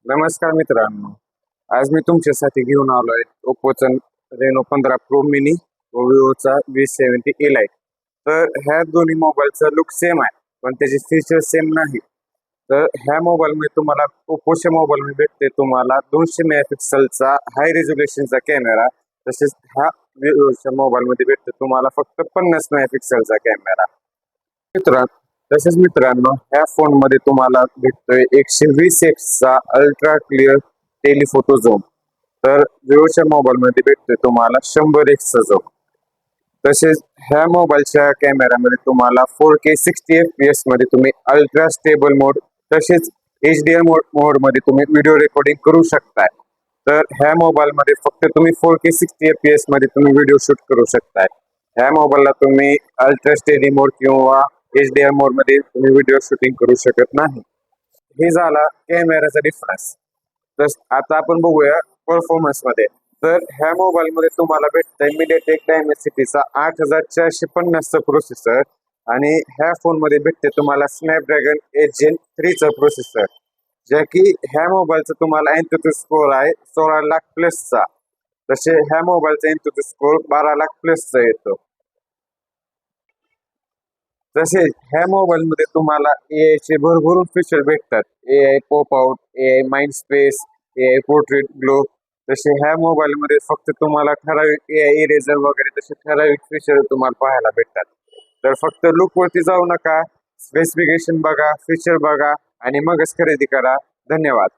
नमस्कार मित्रांनो, आज मी तुमच्यासाठी घेऊन आलो आहे ओप्पोचा रेनो 15 प्रो मिनी व विवोचा V70 Lite. तर ह्या दोन्ही मोबाईलचा लुक सेम आहे, पण त्याचे फीचर्स सेम नाही. तर ह्या मोबाईलमध्ये तुम्हाला ओप्पोच्या मोबाईलमध्ये भेटते तुम्हाला 200 मेगापिक्सलचा हाय रेझोल्युशनचा कॅमेरा, तसेच ह्या विवोच्या मोबाईलमध्ये भेटते तुम्हाला फक्त 50 मेगापिक्सलचा कॅमेरा. मित्रांनो, ह्या फोन मध्ये तुम्हाला भेटतोय 120X चा अल्ट्रा क्लिअर टेलिफोटो झोन. तर विवोच्या मोबाईल मध्ये भेटतोय तुम्हाला 100X चा झोन. तसेच ह्या मोबाईलच्या कॅमेरामध्ये तुम्हाला 4K 60 fps मध्ये तुम्ही अल्ट्रा स्टेबल मोड तसेच HDR मोड मध्ये तुम्ही व्हिडिओ रेकॉर्डिंग करू शकताय. तर ह्या मोबाईल मध्ये फक्त तुम्ही 4K 60 fps मध्ये तुम्ही व्हिडिओ शूट करू शकताय. ह्या मोबाईलला तुम्ही अल्ट्रा स्टेडी मोड किंवा HDR मोड मध्ये तुम्ही व्हिडिओ शूटिंग करू शकत नाही. हे झाला कॅमेराचा डिफरन्स. तर आता आपण बघूया परफॉर्मन्स मध्ये. तर ह्या मोबाईल मध्ये तुम्हाला भेटतंय MediaTek Dimensity 8450 चा प्रोसेसर आणि ह्या फोन मध्ये भेटते तुम्हाला स्नॅपड्रॅगन 8 Gen 3 चा प्रोसेसर, ज्या की ह्या मोबाईलचा तुम्हाला एंतुतू स्कोर आहे 16 लाख प्लसचा. तसे ह्या मोबाईलचा एंतुतू स्कोर 12 लाख प्लसचा येतो. तसेच ह्या मोबाईल मध्ये तुम्हाला AI चे भरभरून फीचर भेटतात. AI pop out, AI mind space, AI portrait glow. तसे ह्या मोबाईल मध्ये फक्त तुम्हाला ठराविक AI इरेजर वगैरे तसे ठराविक फीचर तुम्हाला पाहायला भेटतात. तर फक्त लुक वरती जाऊ नका, स्पेसिफिकेशन बघा, फीचर बघा आणि मगच खरेदी करा. धन्यवाद.